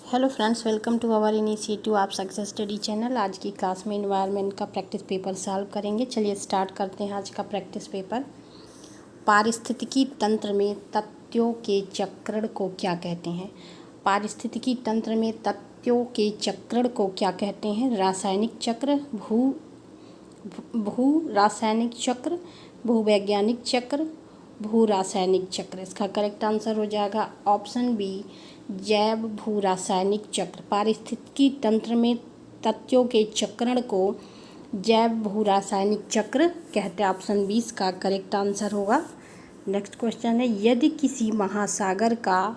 Hello friends, welcome to our initiative आप success study channel. आज की क्लास में इन्वायरमेंट का प्रैक्टिस पेपर सॉल्व करेंगे। चलिए स्टार्ट करते हैं आज का प्रैक्टिस पेपर। पारिस्थितिकी तंत्र में तत्वों के चक्रण को क्या कहते हैं? पारिस्थितिकी तंत्र में तत्वों के चक्रण को क्या कहते हैं? रासायनिक चक्र, भू रासायनिक चक्र, भूवैज्ञानिक चक्र, भू रासायनिक चक्र। इसका करेक्ट आंसर हो जाएगा ऑप्शन बी, जैव भू रासायनिक चक्र। पारिस्थितिकी तंत्र में तत्वों के चक्रण को जैव भू रासायनिक चक्र कहते हैं। ऑप्शन बी इसका करेक्ट आंसर होगा। नेक्स्ट क्वेश्चन है, यदि किसी महासागर का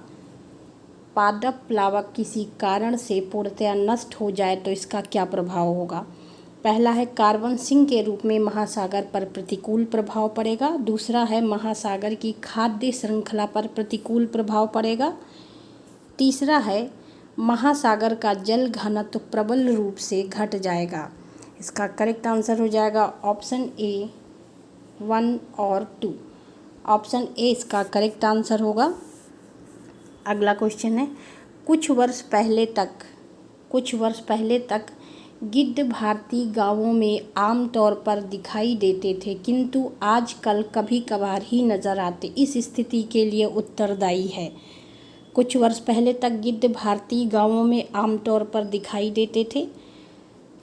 पादप प्लावक किसी कारण से पूर्णतया नष्ट हो जाए तो इसका क्या प्रभाव होगा? पहला है, कार्बन सिंक के रूप में महासागर पर प्रतिकूल प्रभाव पड़ेगा। दूसरा है, महासागर की खाद्य श्रृंखला पर प्रतिकूल प्रभाव पड़ेगा। तीसरा है, महासागर का जल घनत्व प्रबल रूप से घट जाएगा। इसका करेक्ट आंसर हो जाएगा ऑप्शन ए 1 और 2। ऑप्शन ए इसका करेक्ट आंसर होगा। अगला क्वेश्चन है, कुछ वर्ष पहले तक गिद्ध भारतीय गांवों में आमतौर पर दिखाई देते थे, किंतु आजकल कभी कभार ही नजर आते। इस स्थिति के लिए उत्तरदायी है। कुछ वर्ष पहले तक गिद्ध भारतीय गांवों में आमतौर पर दिखाई देते थे,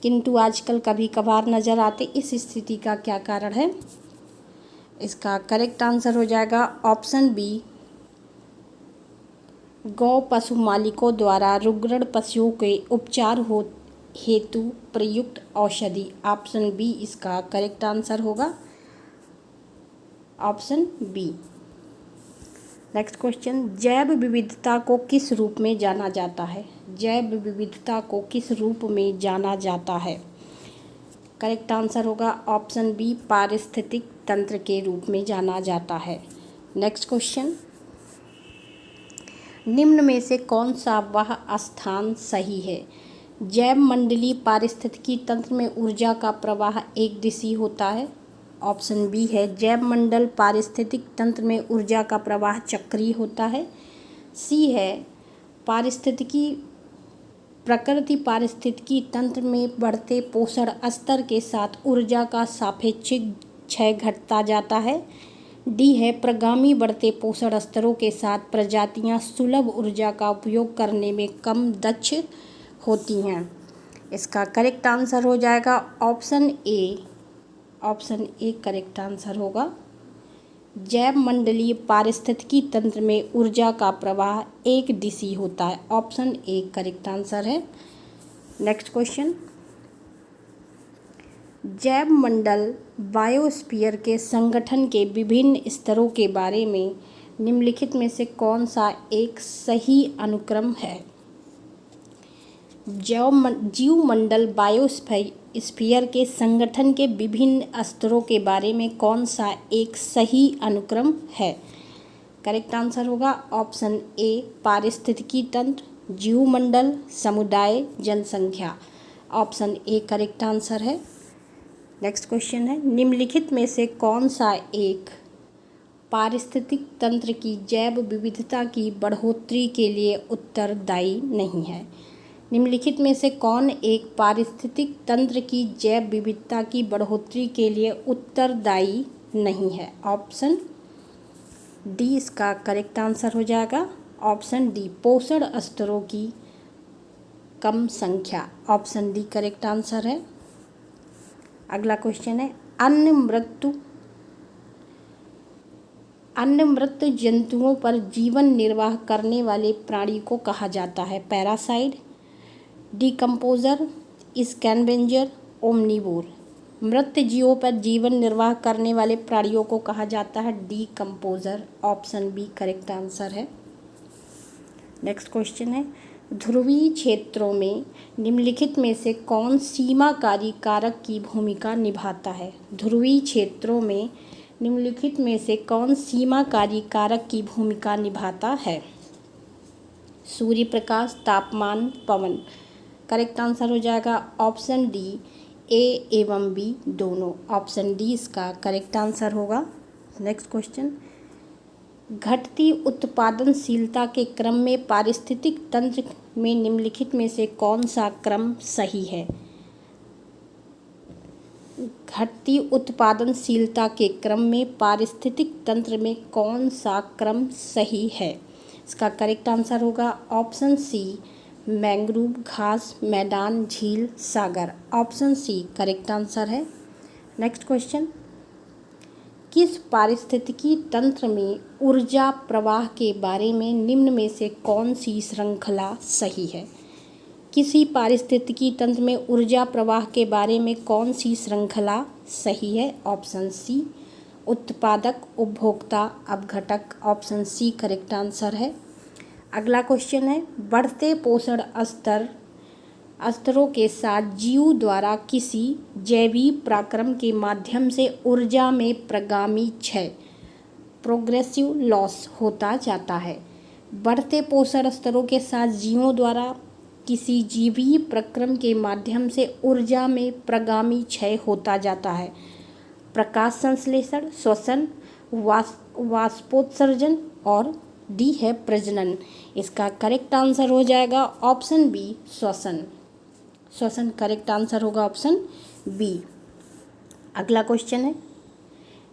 किंतु आजकल कभी कभार नजर आते। इस स्थिति का क्या कारण है? इसका करेक्ट आंसर हो जाएगा ऑप्शन बी, गौ पशु मालिकों द्वारा रुग्ण पशुओं के उपचार हेतु प्रयुक्त औषधि। ऑप्शन बी इसका करेक्ट आंसर होगा। Option B. नेक्स्ट क्वेश्चन, जैव विविधता को किस रूप में जाना जाता है? जैव विविधता को किस रूप में जाना जाता है? करेक्ट आंसर होगा ऑप्शन बी, पारिस्थितिक तंत्र के रूप में जाना जाता है। नेक्स्ट क्वेश्चन, निम्न में से कौन सा वह स्थान सही है? जैव मंडलीय पारिस्थितिकी तंत्र में ऊर्जा का प्रवाह एक दिशी होता है। ऑप्शन बी है, जैव मंडल पारिस्थितिक तंत्र में ऊर्जा का प्रवाह चक्रीय होता है। सी है, प्रकृति पारिस्थितिकी तंत्र में बढ़ते पोषण स्तर के साथ ऊर्जा का सापेक्षिक क्षय घटता जाता है। डी है, प्रगामी बढ़ते पोषण स्तरों के साथ प्रजातियां सुलभ ऊर्जा का उपयोग करने में कम दक्ष होती हैं। इसका करेक्ट आंसर हो जाएगा option A. Option A correct answer होगा। जैव मंडलीय पारिस्थितिकी तंत्र में ऊर्जा का प्रवाह एक दिशी होता है। ऑप्शन ए करेक्ट आंसर है। नेक्स्ट क्वेश्चन, जैव मंडल बायोस्फीयर के संगठन के विभिन्न स्तरों के बारे में निम्नलिखित में से कौन सा एक सही अनुक्रम है? जीव मंडल बायोस्फीयर के संगठन के विभिन्न स्तरों के बारे में कौन सा एक सही अनुक्रम है? करेक्ट आंसर होगा ऑप्शन ए, पारिस्थितिकी तंत्र, जीव मंडल, समुदाय, जनसंख्या। ऑप्शन ए करेक्ट आंसर है। नेक्स्ट क्वेश्चन है, निम्नलिखित में से कौन सा एक पारिस्थितिक तंत्र की जैव विविधता की बढ़ोतरी के लिए उत्तरदायी नहीं है? निम्नलिखित में से कौन एक पारिस्थितिक तंत्र की जैव विविधता की बढ़ोतरी के लिए उत्तरदायी नहीं है? ऑप्शन डी इसका करेक्ट आंसर हो जाएगा। ऑप्शन डी, पोषण स्तरों की कम संख्या। ऑप्शन डी करेक्ट आंसर है। अगला क्वेश्चन है, अन्य मृत जंतुओं पर जीवन निर्वाह करने वाले प्राणी को कहा जाता है? Parasite, decomposer, scavenger, omnivore. मृत जीवों पर जीवन निर्वाह करने वाले प्राणियों को कहा जाता है decomposer. Option B correct answer है। नेक्स्ट क्वेश्चन है, ध्रुवीय क्षेत्रों में निम्नलिखित में से कौन सीमाकारी कारक की भूमिका निभाता है? ध्रुवीय क्षेत्रों में निम्नलिखित में से कौन सीमाकारी कारक की भूमिका निभाता है? सूर्य प्रकाश, तापमान, पवन। करेक्ट आंसर हो जाएगा ऑप्शन डी, ए एवं बी दोनों। ऑप्शन डी इसका करेक्ट आंसर होगा। नेक्स्ट क्वेश्चन, घटती उत्पादनशीलता के क्रम में पारिस्थितिक तंत्र में निम्नलिखित में से कौन सा क्रम सही है? घटती उत्पादनशीलता के क्रम में पारिस्थितिक तंत्र में कौन सा क्रम सही है? इसका करेक्ट आंसर होगा ऑप्शन सी, मैंग्रोव, घास, मैदान, झील, सागर। ऑप्शन सी करेक्ट आंसर है। नेक्स्ट क्वेश्चन, किस पारिस्थितिकी तंत्र में ऊर्जा प्रवाह के बारे में निम्न में से कौन सी श्रृंखला सही है? किसी पारिस्थितिकी तंत्र में ऊर्जा प्रवाह के बारे में कौन सी श्रृंखला सही है? ऑप्शन सी, उत्पादक, उपभोक्ता, अपघटक। ऑप्शन सी करेक्ट आंसर है। अगला क्वेश्चन है, बढ़ते पोषण स्तरों के साथ जीव द्वारा किसी जैवीय प्रक्रम के माध्यम से ऊर्जा में प्रगामी क्षय, प्रोग्रेसिव लॉस होता जाता है। बढ़ते पोषण स्तरों के साथ जीवों द्वारा किसी जैवीय प्रक्रम के माध्यम से ऊर्जा में प्रगामी क्षय होता जाता है। प्रकाश संश्लेषण, श्वसन, वाष्पोत्सर्जन और डी है प्रजनन। इसका करेक्ट आंसर हो जाएगा ऑप्शन बी, श्वसन। श्वसन करेक्ट आंसर होगा ऑप्शन बी। अगला क्वेश्चन है,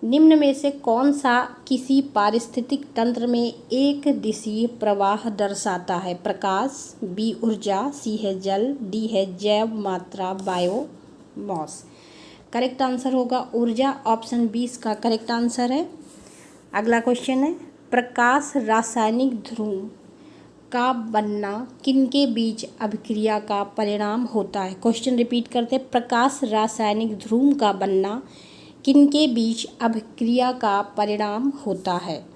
निम्न में से कौन सा किसी पारिस्थितिक तंत्र में एक दिशीय प्रवाह दर्शाता है? प्रकाश, बी ऊर्जा, सी है जल, डी है जैव मात्रा, बायोमास। करेक्ट आंसर होगा ऊर्जा। ऑप्शन बी इसका करेक्ट आंसर है। अगला क्वेश्चन है, प्रकाश रासायनिक ध्रुव का बनना किनके बीच अभिक्रिया का परिणाम होता है? क्वेश्चन रिपीट करते हैं, प्रकाश रासायनिक ध्रुव का बनना किनके बीच अभिक्रिया का परिणाम होता है?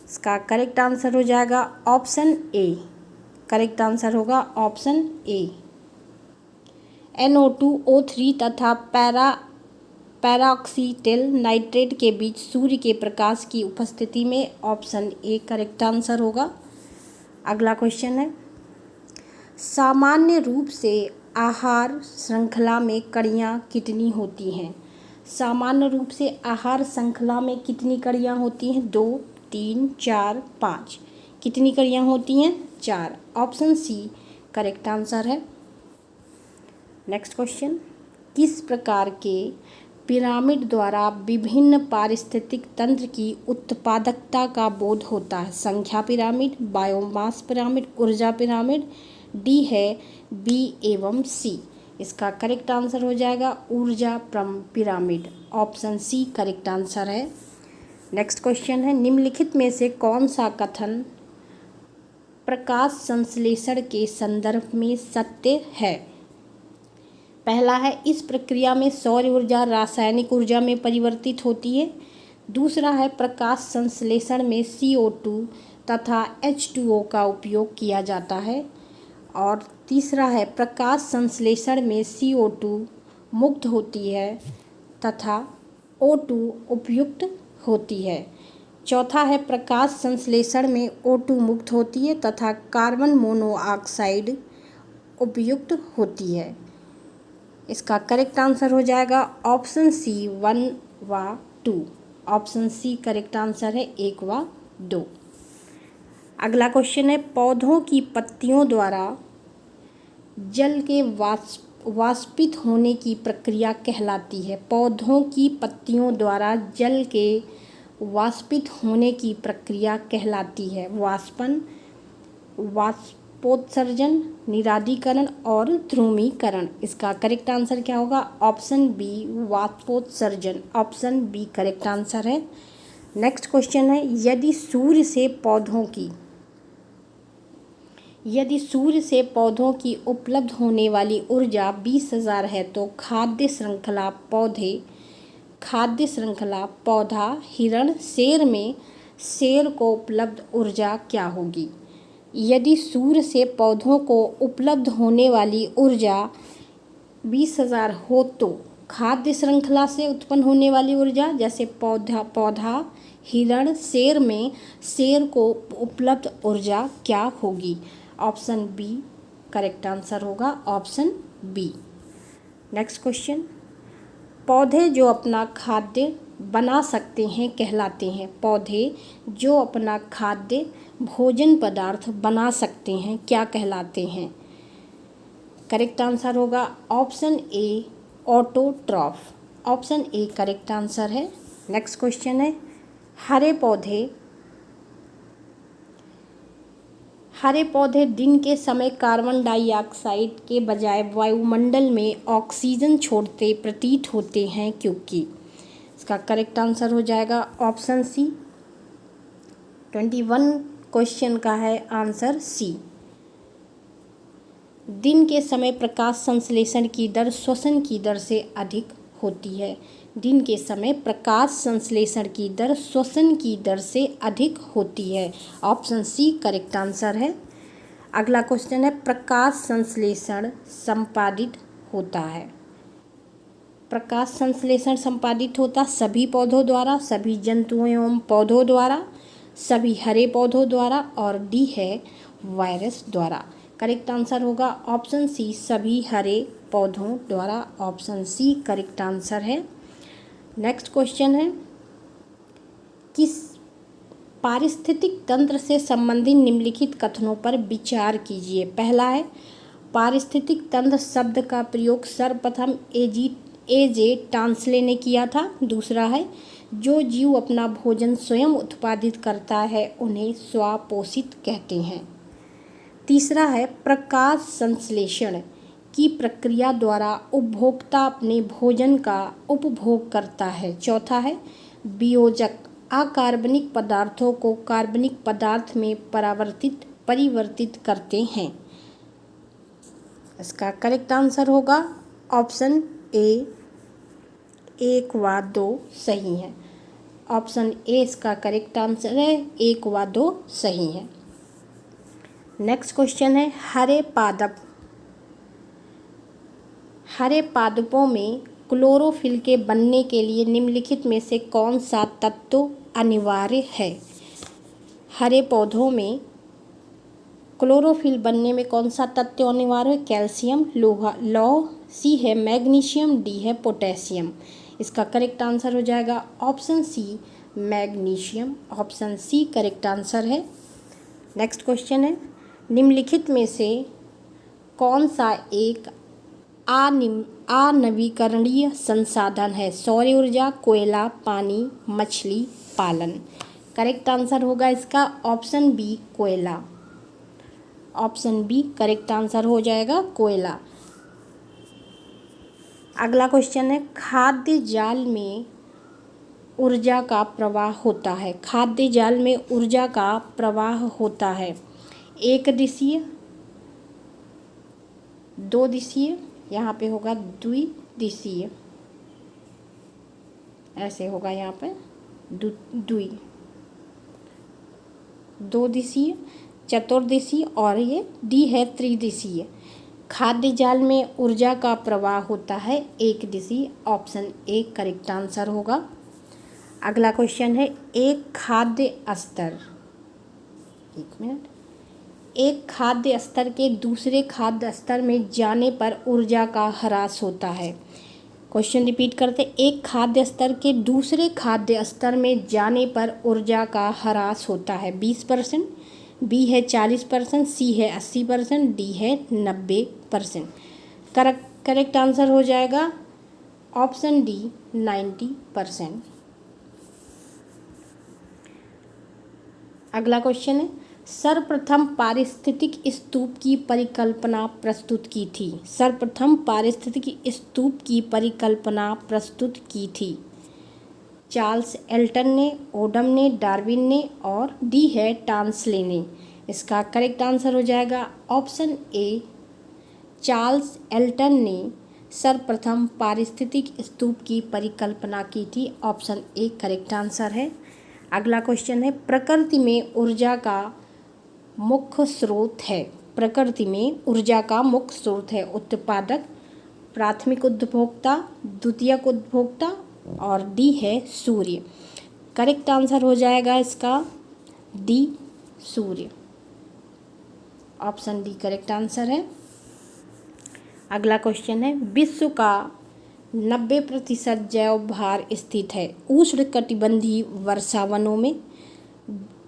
इसका करेक्ट आंसर हो जाएगा ऑप्शन ए। करेक्ट आंसर होगा ऑप्शन ए। NO2O3 तथा पैराऑक्सीटेल नाइट्रेट के बीच सूर्य के प्रकाश की उपस्थिति में। ऑप्शन ए करेक्ट आंसर होगा। अगला क्वेश्चन है, सामान्य रूप से आहार श्रृंखला में कड़ियाँ कितनी होती हैं? सामान्य रूप से आहार श्रृंखला में कितनी कड़ियाँ होती हैं? 2, 3, 4, 5। कितनी कड़ियाँ होती हैं? 4। ऑप्शन सी करेक्ट आंसर है। नेक्स्ट क्वेश्चन, किस प्रकार के पिरामिड द्वारा विभिन्न पारिस्थितिक तंत्र की उत्पादकता का बोध होता है? संख्या पिरामिड, बायोमास पिरामिड, ऊर्जा पिरामिड, डी है बी एवं सी। इसका करेक्ट आंसर हो जाएगा ऊर्जा pyramid. Option C correct answer है। नेक्स्ट क्वेश्चन है, निम्नलिखित में से कौन सा कथन प्रकाश संश्लेषण के संदर्भ में सत्य है? पहला है, इस प्रक्रिया में सौर ऊर्जा रासायनिक ऊर्जा में परिवर्तित होती है। दूसरा है, प्रकाश संश्लेषण में CO2 तथा H2O का उपयोग किया जाता है। और तीसरा है, प्रकाश संश्लेषण में CO2 मुक्त होती है तथा O2 उपयुक्त होती है। चौथा है, प्रकाश संश्लेषण में O2 मुक्त होती है तथा कार्बन मोनोऑक्साइड उपयुक्त होती है। इसका करेक्ट आंसर हो जाएगा ऑप्शन सी 1 व 2। ऑप्शन सी करेक्ट आंसर है 1 व 2। अगला क्वेश्चन है, पौधों की पत्तियों द्वारा जल के वाष्पित होने की प्रक्रिया कहलाती है? पौधों की पत्तियों द्वारा जल के वाष्पित होने की प्रक्रिया कहलाती है वाष्पन, वाष्पोत्सर्जन, निरादीकरण और ध्रुवीकरण। इसका करेक्ट आंसर क्या होगा? ऑप्शन बी वाष्पोत्सर्जन। ऑप्शन बी करेक्ट आंसर है। नेक्स्ट क्वेश्चन है, यदि सूर्य से पौधों की उपलब्ध होने वाली ऊर्जा 20,000 है तो खाद्य श्रृंखला पौधा, हिरण, शेर में शेर को उपलब्ध ऊर्जा क्या होगी? यदि सूर्य से पौधों को उपलब्ध होने वाली ऊर्जा 20,000 हो तो खाद्य श्रृंखला से उत्पन्न होने वाली ऊर्जा जैसे पौधा, हिरण, शेर में शेर को उपलब्ध ऊर्जा क्या होगी? ऑप्शन बी करेक्ट आंसर होगा। Option B. नेक्स्ट क्वेश्चन, पौधे जो अपना खाद्य बना सकते हैं कहलाते हैं। पौधे जो अपना खाद्य भोजन पदार्थ बना सकते हैं क्या कहलाते हैं? करेक्ट आंसर होगा option A autotroph. Option A correct answer है। नेक्स्ट क्वेश्चन है, हरे पौधे दिन के समय कार्बन डाइऑक्साइड के बजाय वायुमंडल में ऑक्सीजन छोड़ते प्रतीत होते हैं क्योंकि? इसका करेक्ट आंसर हो जाएगा ऑप्शन सी। 21 क्वेश्चन का है आंसर सी। दिन के समय प्रकाश संश्लेषण की दर श्वसन की दर से अधिक होती है। दिन के समय प्रकाश संश्लेषण की दर श्वसन की दर से अधिक होती है। ऑप्शन सी करेक्ट आंसर है। अगला क्वेश्चन है, प्रकाश संश्लेषण संपादित होता है। प्रकाश संश्लेषण संपादित होता सभी पौधों द्वारा, सभी जंतुओं एवं पौधों द्वारा, सभी हरे पौधों द्वारा और डी है वायरस द्वारा। करेक्ट आंसर होगा ऑप्शन सी सभी हरे पौधों द्वारा। ऑप्शन सी करेक्ट आंसर है। नेक्स्ट क्वेश्चन है, किस पारिस्थितिक तंत्र से संबंधित निम्नलिखित कथनों पर विचार कीजिए। पहला है, पारिस्थितिक तंत्र शब्द का प्रयोग सर्वप्रथम एजे टांसले ने किया था। दूसरा है, जो जीव अपना भोजन स्वयं उत्पादित करता है उन्हें स्वापोषित कहते हैं। तीसरा है, प्रकाश संश्लेषण की प्रक्रिया द्वारा उपभोक्ता अपने भोजन का उपभोग करता है। चौथा है, वियोजक अकार्बनिक पदार्थों को कार्बनिक पदार्थ में परिवर्तित करते हैं। इसका करेक्ट आंसर होगा ऑप्शन ए 1 व 2 सही है। ऑप्शन ए इसका करेक्ट आंसर है, 1 व 2 सही है। नेक्स्ट क्वेश्चन है, हरे पादपों में क्लोरोफिल के बनने के लिए निम्नलिखित में से कौन सा तत्व अनिवार्य है? हरे पौधों में क्लोरोफिल बनने में कौन सा तत्व अनिवार्य है? कैल्शियम, लौह, सी है मैग्नीशियम, डी है पोटेशियम। इसका करेक्ट आंसर हो जाएगा option C magnesium. Option C correct answer है। नेक्स्ट क्वेश्चन है, निम्नलिखित में से कौन सा एक अनवीकरणीय संसाधन है? सौर ऊर्जा, कोयला, पानी, मछली पालन। करेक्ट आंसर होगा इसका ऑप्शन बी कोयला। ऑप्शन बी करेक्ट आंसर हो जाएगा कोयला। अगला क्वेश्चन है, खाद्य जाल में ऊर्जा का प्रवाह होता है। खाद्य जाल में ऊर्जा का प्रवाह होता है एक दिशीय, दो दिशीय, यहाँ पे होगा द्विदिशीय, ऐसे होगा यहाँ पे दो दिशीय, चतुर्दिशीय और ये डी है त्रिदिशीय। खाद्य जाल में ऊर्जा का प्रवाह होता है एक दिशीय। ऑप्शन ए करेक्ट आंसर होगा। अगला क्वेश्चन है, एक खाद्य स्तर के दूसरे खाद्य स्तर में जाने पर ऊर्जा का ह्रास होता है। क्वेश्चन रिपीट करते, एक खाद्य स्तर के दूसरे खाद्य स्तर में जाने पर ऊर्जा का ह्रास होता है 20%, बी है 40%, सी है 80%, डी है 90%। करेक्ट आंसर हो जाएगा ऑप्शन डी 90%। अगला क्वेश्चन है, सर्वप्रथम पारिस्थितिक स्तूप की परिकल्पना प्रस्तुत की थी। सर्वप्रथम पारिस्थितिक स्तूप की परिकल्पना प्रस्तुत की थी चार्ल्स एल्टन ने, ओडम ने, डार्विन ने और डी है टांसले ने। इसका करेक्ट आंसर हो जाएगा ऑप्शन ए चार्ल्स एल्टन ने सर्वप्रथम पारिस्थितिक स्तूप की परिकल्पना की थी। ऑप्शन ए करेक्ट आंसर है। अगला क्वेश्चन है, प्रकृति में ऊर्जा का मुख्य स्रोत है। प्रकृति में ऊर्जा का मुख्य स्रोत है उत्पादक, प्राथमिक उपभोक्ता, द्वितीयक उपभोक्ता और डी है सूर्य। करेक्ट आंसर हो जाएगा इसका डी सूर्य। ऑप्शन डी करेक्ट आंसर है। अगला क्वेश्चन है, विश्व का 90% जैव भार स्थित है उष्णकटिबंधीय वर्षा वनों में।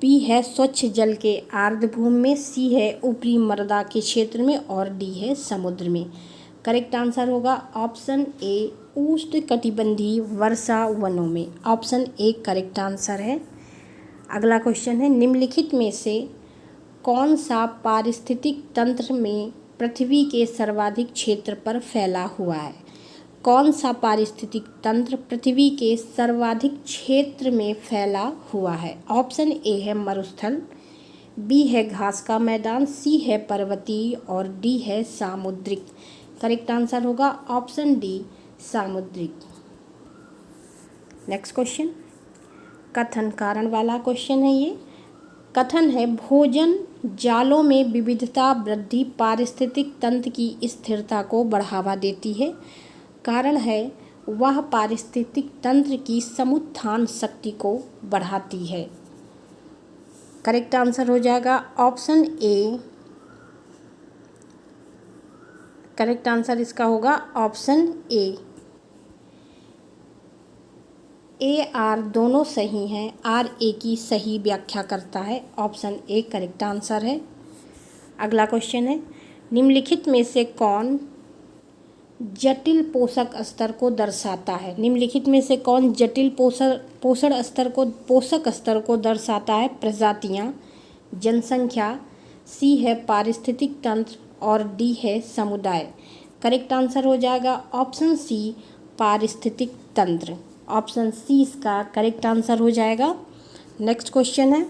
बी है स्वच्छ जल के आर्द्रभूमि में। सी है ऊपरी मृदा के क्षेत्र में। और डी है समुद्र में। करेक्ट आंसर होगा ऑप्शन ए, उष्णकटिबंधीय वर्षा वनों में। ऑप्शन ए करेक्ट आंसर है। अगला क्वेश्चन है, निम्नलिखित में से कौन सा पारिस्थितिक तंत्र में पृथ्वी के सर्वाधिक क्षेत्र पर फैला हुआ है? कौन सा पारिस्थितिक तंत्र पृथ्वी के सर्वाधिक क्षेत्र में फैला हुआ है? ऑप्शन ए है मरुस्थल, बी है घास का मैदान, सी है पर्वतीय और डी है सामुद्रिक। करेक्ट आंसर होगा ऑप्शन डी, सामुद्रिक। नेक्स्ट क्वेश्चन, कथन कारण वाला क्वेश्चन है ये। कथन है, भोजन जालों में विविधता वृद्धि पारिस्थितिक तंत्र की स्थिरता को बढ़ावा देती है। कारण है, वह पारिस्थितिक तंत्र की समुत्थान शक्ति को बढ़ाती है। करेक्ट आंसर हो जाएगा ऑप्शन ए। करेक्ट आंसर इसका होगा ऑप्शन ए। आर दोनों सही हैं। आर ए की सही व्याख्या करता है। ऑप्शन ए करेक्ट आंसर है। अगला क्वेश्चन है, निम्नलिखित में से कौन जटिल पोषक स्तर को दर्शाता है? निम्नलिखित में से कौन जटिल पोषक स्तर को दर्शाता है? प्रजातियां, जनसंख्या, सी है पारिस्थितिक तंत्र और डी है समुदाय। करेक्ट आंसर हो जाएगा ऑप्शन सी, पारिस्थितिक तंत्र। ऑप्शन सी इसका करेक्ट आंसर हो जाएगा। नेक्स्ट क्वेश्चन है,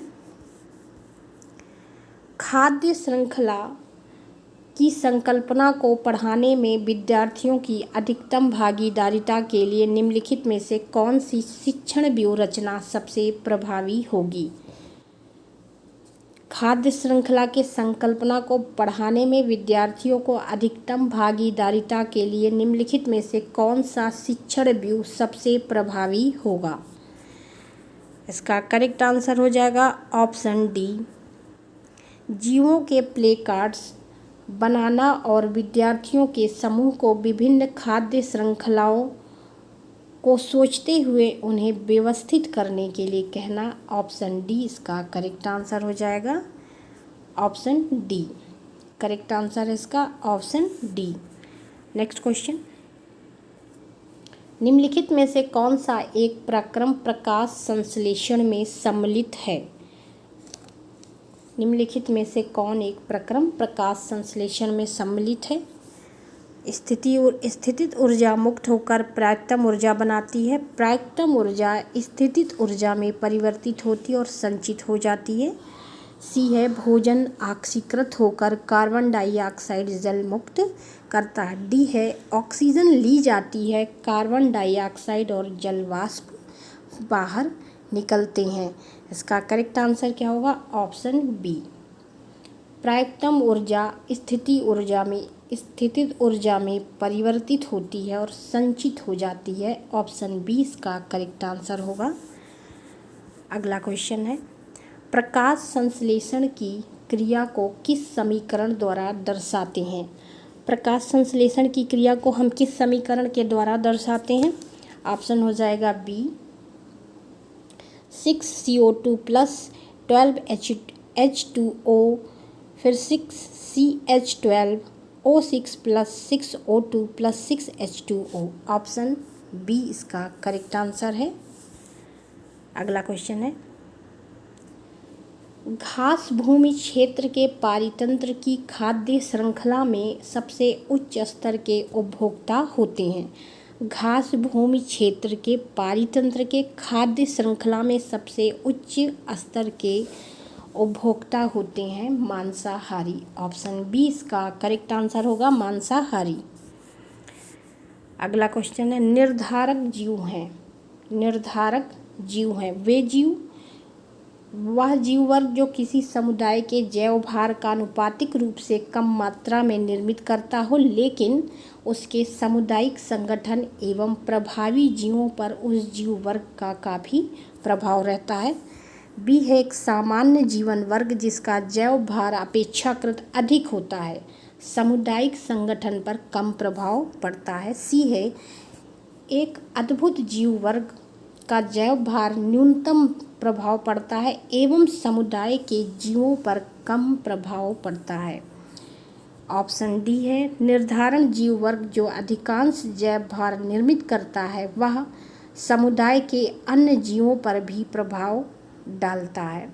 खाद्य श्रृंखला की संकल्पना को पढ़ाने में विद्यार्थियों की अधिकतम भागीदारिता के लिए निम्नलिखित में से कौन सी शिक्षण व्यूहरचना सबसे प्रभावी होगी? खाद्य श्रृंखला के संकल्पना को पढ़ाने में विद्यार्थियों को अधिकतम भागीदारिता के लिए निम्नलिखित में से कौन सा शिक्षण व्यूह सबसे प्रभावी होगा? इसका करेक्ट आंसर हो जाएगा ऑप्शन डी, जीवों के प्ले कार्ड्स बनाना और विद्यार्थियों के समूह को विभिन्न खाद्य श्रृंखलाओं को सोचते हुए उन्हें व्यवस्थित करने के लिए कहना। ऑप्शन डी इसका करेक्ट आंसर हो जाएगा। ऑप्शन डी करेक्ट आंसर है इसका ऑप्शन डी। नेक्स्ट क्वेश्चन, निम्नलिखित में से कौन सा एक प्रक्रम प्रकाश संश्लेषण में सम्मिलित है? निम्नलिखित में से कौन एक प्रक्रम प्रकाश संश्लेषण में सम्मिलित है? स्थितिज ऊर्जा मुक्त होकर प्रायतम ऊर्जा बनाती है। प्रायतम ऊर्जा स्थितिज ऊर्जा में परिवर्तित होती है और संचित हो जाती है। सी है भोजन ऑक्सीकृत होकर कार्बन डाइऑक्साइड जल मुक्त करता है। डी है ऑक्सीजन ली जाती है, कार्बन डाइऑक्साइड और जल वाष्प बाहर निकलते हैं। इसका करेक्ट आंसर क्या होगा? ऑप्शन बी, प्रायतम ऊर्जा स्थितिज ऊर्जा में परिवर्तित होती है और संचित हो जाती है। ऑप्शन बी इसका करेक्ट आंसर होगा। अगला क्वेश्चन है, प्रकाश संश्लेषण की क्रिया को किस समीकरण द्वारा दर्शाते हैं? प्रकाश संश्लेषण की क्रिया को हम किस समीकरण के द्वारा दर्शाते हैं? ऑप्शन हो जाएगा बी, 6CO2 प्लस 12H2O, फिर 6CH12O6 plus 6O2 plus 6H2O। Option B इसका करेक्ट आंसर है। अगला क्वेश्चन है, घास भूमि क्षेत्र के पारितंत्र की खाद्य श्रृंखला में सबसे उच्च स्तर के उपभोक्ता होते हैं। घास भूमि क्षेत्र के पारितंत्र के खाद्य श्रृंखला में सबसे उच्च स्तर के उपभोक्ता होते हैं मांसाहारी। ऑप्शन बी इसका करेक्ट आंसर होगा, मांसाहारी। अगला क्वेश्चन है, निर्धारक जीव हैं वे जीव, वह जीव वर्ग जो किसी समुदाय के जैव भार का आनुपातिक रूप से कम मात्रा में निर्मित करता हो, लेकिन उसके सामुदायिक संगठन एवं प्रभावी जीवों पर उस जीव वर्ग का काफ़ी प्रभाव रहता है। बी है एक सामान्य जीवन वर्ग जिसका जैव भार अपेक्षाकृत अधिक होता है, सामुदायिक संगठन पर कम प्रभाव पड़ता है। सी है एक अद्भुत जीव वर्ग का जैव भार न्यूनतम प्रभाव पड़ता है एवं समुदाय के जीवों पर कम प्रभाव पड़ता है? ऑप्शन डी है निर्धारण जीव वर्ग जो अधिकांश जैव भार निर्मित करता है वह समुदाय के अन्य जीवों पर भी प्रभाव डालता है।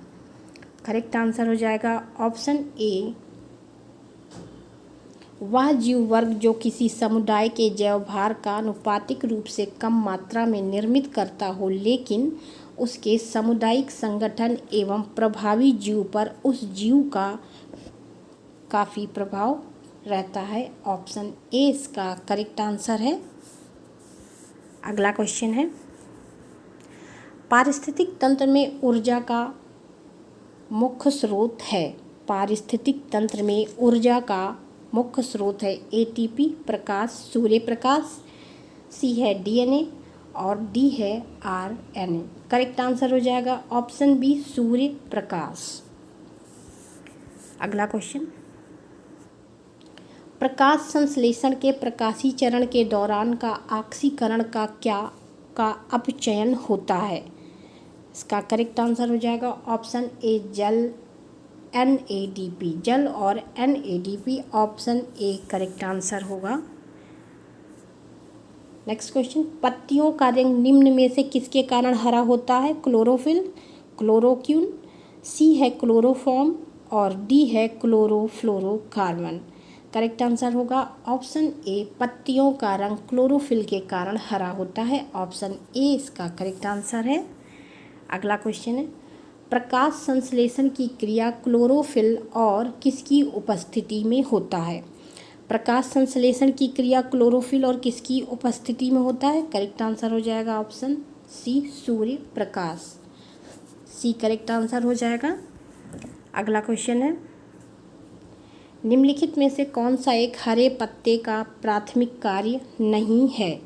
करेक्ट आंसर हो जाएगा ऑप्शन ए, वह जीव वर्ग जो किसी समुदाय के जैव भार का आनुपातिक रूप से कम मात्रा में निर्मित करता हो लेकिन उसके सामुदायिक संगठन एवं प्रभावी जीव पर उस जीव का काफ़ी प्रभाव रहता है। ऑप्शन ए इसका करेक्ट आंसर है। अगला क्वेश्चन है, पारिस्थितिक तंत्र में ऊर्जा का मुख्य स्रोत है। पारिस्थितिक तंत्र में ऊर्जा का मुख्य स्रोत है एटीपी, प्रकाश, सूर्य प्रकाश, सी है डीएनए और डी है आरएनए। करेक्ट आंसर हो जाएगा ऑप्शन बी सूर्य प्रकाश। अगला क्वेश्चन, प्रकाश संश्लेषण के प्रकाशीय चरण के दौरान का ऑक्सीकरण का अपचयन होता है। इसका करेक्ट आंसर हो जाएगा ऑप्शन ए जल NADP, जल और NADP। Option A correct answer होगा। नेक्स्ट क्वेश्चन, पत्तियों का रंग निम्न में से किसके कारण हरा होता है? क्लोरोफिल, क्लोरोक्यून, सी है क्लोरोफॉर्म और डी है क्लोरोफ्लोरोकार्बन। करेक्ट आंसर होगा ऑप्शन ए, पत्तियों का रंग क्लोरोफिल के कारण हरा होता है। ऑप्शन ए इसका करेक्ट आंसर है। अगला क्वेश्चन है, प्रकाश संश्लेषण की क्रिया क्लोरोफिल और किसकी उपस्थिति में होता है? प्रकाश संश्लेषण की क्रिया क्लोरोफिल और किसकी उपस्थिति में होता है? करेक्ट आंसर हो जाएगा ऑप्शन सी सूर्य प्रकाश। सी करेक्ट आंसर हो जाएगा। अगला क्वेश्चन है, निम्नलिखित में से कौन सा एक हरे पत्ते का प्राथमिक कार्य नहीं है?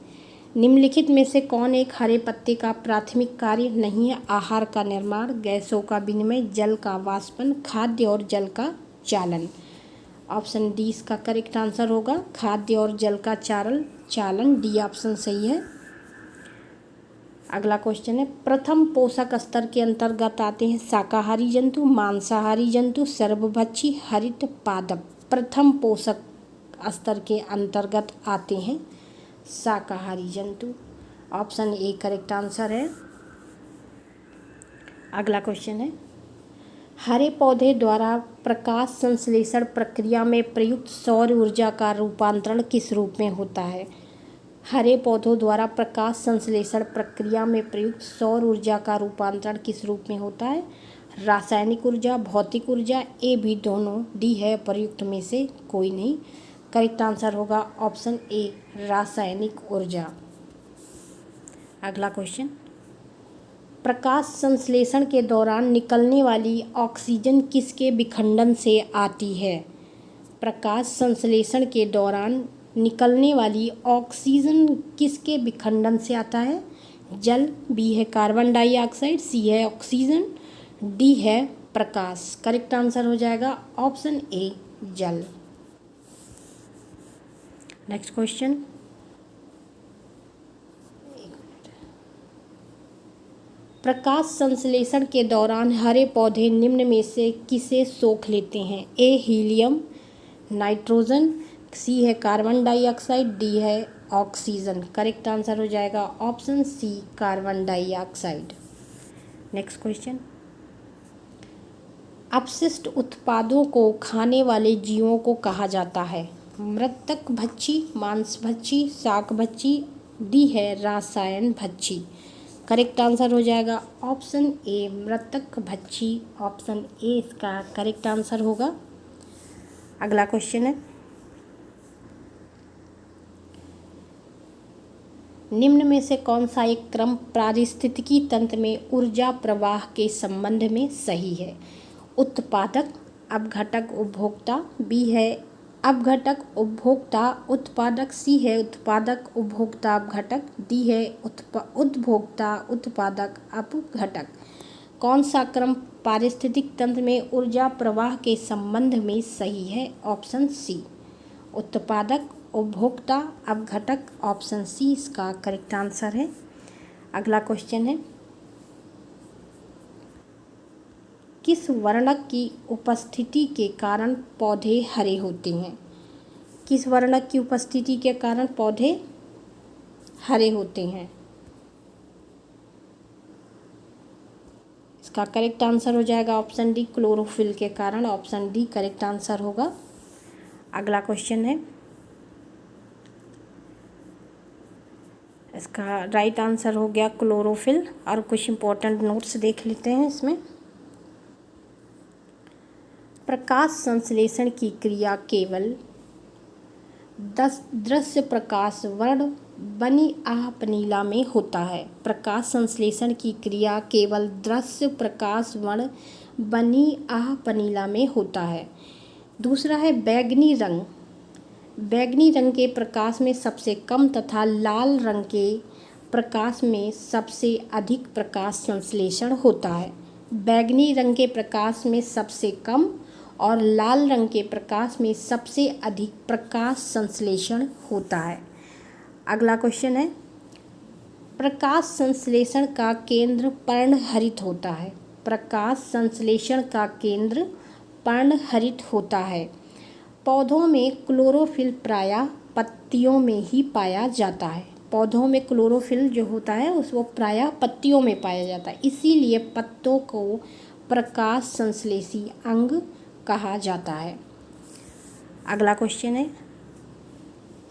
निम्नलिखित में से कौन एक हरे पत्ते का प्राथमिक कार्य नहीं है? आहार का निर्माण, गैसों का विनिमय, जल का वाष्पन, खाद्य और जल का चालन। ऑप्शन डी इसका करेक्ट आंसर होगा, खाद्य और जल का चालन। डी ऑप्शन सही है। अगला क्वेश्चन है, प्रथम पोषक स्तर के अंतर्गत आते हैं शाकाहारी जंतु, मांसाहारी जंतु, सर्वभक्षी, हरित पादप। प्रथम पोषक स्तर के अंतर्गत आते हैं शाकाहारी जंतु। ऑप्शन ए करेक्ट आंसर है। अगला क्वेश्चन है, हरे पौधे द्वारा प्रकाश संश्लेषण प्रक्रिया में प्रयुक्त सौर ऊर्जा का रूपांतरण किस रूप में होता है? हरे पौधों द्वारा प्रकाश संश्लेषण प्रक्रिया में प्रयुक्त सौर ऊर्जा का रूपांतरण किस रूप में होता है? रासायनिक ऊर्जा, भौतिक ऊर्जा, ए भी दोनों, डी है प्रयुक्त में से कोई नहीं। करेक्ट आंसर होगा ऑप्शन ए रासायनिक ऊर्जा। अगला क्वेश्चन, प्रकाश संश्लेषण के दौरान निकलने वाली ऑक्सीजन किसके विखंडन से आती है? प्रकाश संश्लेषण के दौरान निकलने वाली ऑक्सीजन किसके विखंडन से आता है? जल, बी है कार्बन डाइऑक्साइड, सी है ऑक्सीजन, डी है प्रकाश। करेक्ट आंसर हो जाएगा ऑप्शन ए जल। नेक्स्ट क्वेश्चन, प्रकाश संश्लेषण के दौरान हरे पौधे निम्न में से किसे सोख लेते हैं? ए हीलियम, नाइट्रोजन, सी है कार्बन डाइऑक्साइड, डी है ऑक्सीजन। करेक्ट आंसर हो जाएगा option C carbon dioxide. Next question, अपशिष्ट उत्पादों को खाने वाले जीवों को कहा जाता है? मृतक भक्षी, मांसभक्षी, शाकभक्षी, डी है रसायन भक्षी। करेक्ट आंसर हो जाएगा ऑप्शन ए मृतक भक्षी। ऑप्शन ए इसका करेक्ट आंसर होगा। अगला क्वेश्चन है, निम्न में से कौन सा एक क्रम पारिस्थितिकी तंत्र में ऊर्जा प्रवाह के संबंध में सही है? उत्पादक, अपघटक, उपभोक्ता, बी है अपघटक, उपभोक्ता, उत्पादक, सी है उत्पादक, उपभोक्ता, अपघटक, डी है उपभोक्ता, उत्पादक, अपघटक। कौन सा क्रम पारिस्थितिक तंत्र में ऊर्जा प्रवाह के संबंध में सही है? ऑप्शन सी उत्पादक, उपभोक्ता अपघटक, ऑप्शन सी इसका करेक्ट आंसर है। अगला क्वेश्चन है, किस वर्णक की उपस्थिति के कारण पौधे हरे होते हैं? किस वर्णक की उपस्थिति के कारण पौधे हरे होते हैं? इसका करेक्ट आंसर हो जाएगा ऑप्शन डी, क्लोरोफिल के कारण। ऑप्शन डी करेक्ट आंसर होगा। अगला क्वेश्चन है, इसका राइट आंसर हो गया क्लोरोफिल। और कुछ इंपॉर्टेंट नोट्स देख लेते हैं इसमें। प्रकाश संश्लेषण की क्रिया केवल दृश्य प्रकाश वर्ण बनी आह पनीला में होता है। प्रकाश संश्लेषण की क्रिया केवल दृश्य प्रकाश वर्ण बनी आह पनीला में होता है। दूसरा है बैगनी रंग। बैगनी रंग के प्रकाश में सबसे कम तथा लाल रंग के प्रकाश में सबसे अधिक प्रकाश संश्लेषण होता है। बैगनी रंग के प्रकाश में सबसे कम और लाल रंग के प्रकाश में सबसे अधिक प्रकाश संश्लेषण होता है। अगला क्वेश्चन है, प्रकाश संश्लेषण का केंद्र पर्णहरित होता है। प्रकाश संश्लेषण का केंद्र पर्णहरित होता है। पौधों में क्लोरोफिल प्रायः पत्तियों में ही पाया जाता है। पौधों में क्लोरोफिल जो होता है वो प्रायः पत्तियों में पाया जाता है, इसीलिए पत्तों को प्रकाश संश्लेषी अंग कहा जाता है। अगला क्वेश्चन है,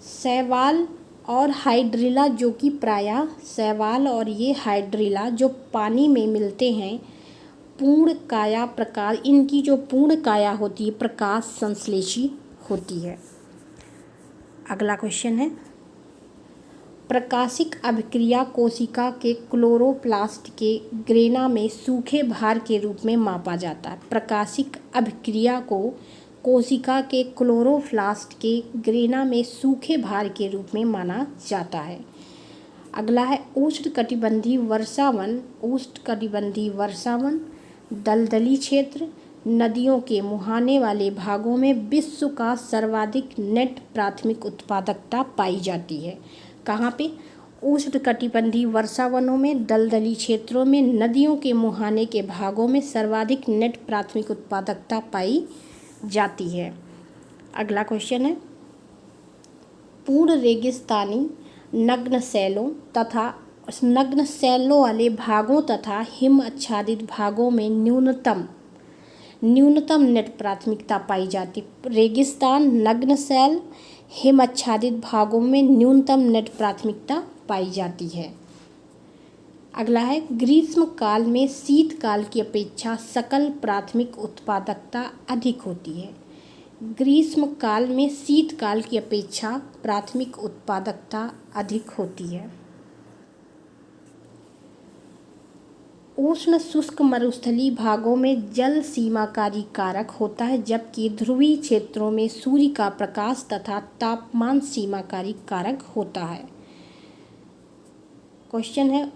शैवाल और हाइड्रिला जो कि प्रायः शैवाल और ये हाइड्रिला जो पानी में मिलते हैं, पूर्ण काया प्रकार, इनकी जो पूर्ण काया होती है प्रकाश संश्लेषी होती है। अगला क्वेश्चन है, प्रकाशिक अभिक्रिया कोशिका के क्लोरोप्लास्ट के ग्रेना में सूखे भार के रूप में मापा जाता है। प्रकाशिक अभिक्रिया को कोशिका के क्लोरोप्लास्ट के ग्रेना में सूखे भार के रूप में माना जाता है। अगला है उष्णकटिबंधीय वर्षावन। उष्णकटिबंधीय वर्षावन दलदली क्षेत्र, नदियों के मुहाने वाले भागों में विश्व का सर्वाधिक नेट प्राथमिक उत्पादकता पाई जाती है। कहाँ पे? उष्णकटिबंधीय वर्षावनों में, दलदली क्षेत्रों में, नदियों के मुहाने के भागों में सर्वाधिक नेट प्राथमिक उत्पादकता पाई जाती है। अगला क्वेश्चन है, पूर्ण रेगिस्तानी नग्न शैलों तथा नग्न शैलों वाले भागों तथा हिम आच्छादित भागों में न्यूनतम नेट प्राथमिकता पाई जाती। रेगिस्तान, नग्न शैल, हिम आच्छादित भागों में न्यूनतम नेट प्राथमिकता पाई जाती है। अगला है, ग्रीष्म काल में शीतकाल की अपेक्षा सकल प्राथमिक उत्पादकता अधिक होती है। ग्रीष्म काल में शीतकाल की अपेक्षा प्राथमिक उत्पादकता अधिक होती है। उष्ण शुष्क मरुस्थलीय भागों में जल सीमाकारी कारक होता है, जबकि ध्रुवीय क्षेत्रों में सूर्य का प्रकाश तथा तापमान सीमाकारी कारक होता है। क्वेश्चन है,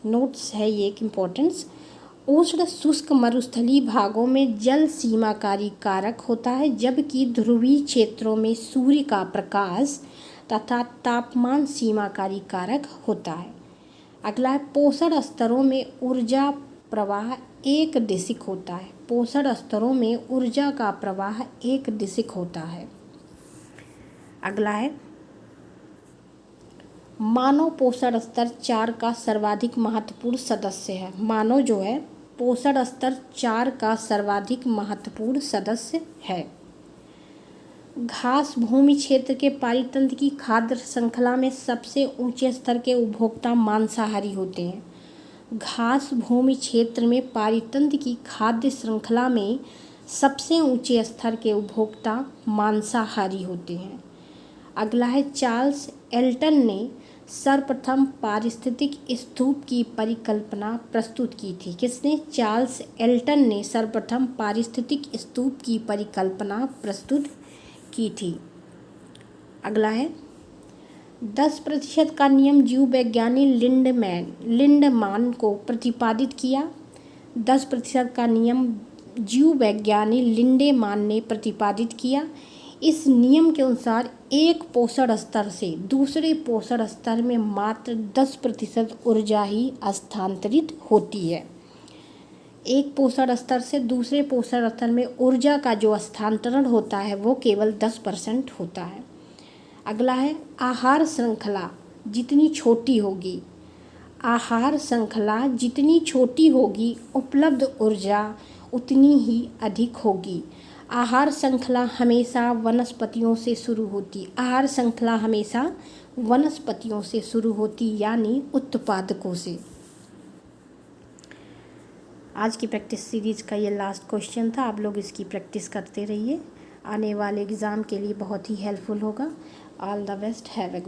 नोट्स है ये एक इम्पोर्टेंस। उष्ण शुष्क मरुस्थलीय भागों में जल सीमाकारी कारक होता है, जबकि ध्रुवीय क्षेत्रों में सूर्य का प्रकाश तथा तापमान सीमाकारी कारक होता है। अगला है, पोषण स्तरों में ऊर्जा प्रवाह एक दिशिक होता है। पोषण स्तरों में ऊर्जा का प्रवाह एक दिशिक होता है। अगला है, मानव पोषण स्तर 4 का सर्वाधिक महत्वपूर्ण सदस्य है। मानव जो है पोषण स्तर 4 का सर्वाधिक महत्वपूर्ण सदस्य है। घास भूमि क्षेत्र के पारितंत्र की खाद्य श्रृंखला में सबसे ऊंचे स्तर के उपभोक्ता मांसाहारी होते हैं। घास भूमि क्षेत्र में पारितंत्र की खाद्य श्रृंखला में सबसे ऊंचे स्तर के उपभोक्ता मांसाहारी होते हैं। अगला है, चार्ल्स एल्टन ने सर्वप्रथम पारिस्थितिक स्तूप की परिकल्पना प्रस्तुत की थी। किसने? चार्ल्स एल्टन ने सर्वप्रथम पारिस्थितिक स्तूप की परिकल्पना प्रस्तुत की थी। अगला है, 10% का नियम जीव वैज्ञानी लिंडमान को प्रतिपादित किया। 10% का नियम जीव वैज्ञानी लिंडेमान ने प्रतिपादित किया। इस नियम के अनुसार एक पोषण स्तर से दूसरे पोषण स्तर में मात्र 10% ऊर्जा ही स्थानांतरित होती है। एक पोषण स्तर से दूसरे पोषण स्तर में ऊर्जा का जो स्थानांतरण होता है वो केवल 10% होता है। अगला है आहार श्रृंखला जितनी छोटी होगी, आहार श्रृंखला जितनी छोटी होगी उपलब्ध ऊर्जा उतनी ही अधिक होगी। आहार श्रृंखला हमेशा वनस्पतियों से शुरू होती, आहार श्रृंखला हमेशा वनस्पतियों से शुरू होती यानी उत्पादकों से। आज की प्रैक्टिस सीरीज़ का ये लास्ट क्वेश्चन था। आप लोग इसकी प्रैक्टिस करते रहिए, आने वाले एग्ज़ाम के लिए बहुत ही हेल्पफुल होगा। All the best, have a good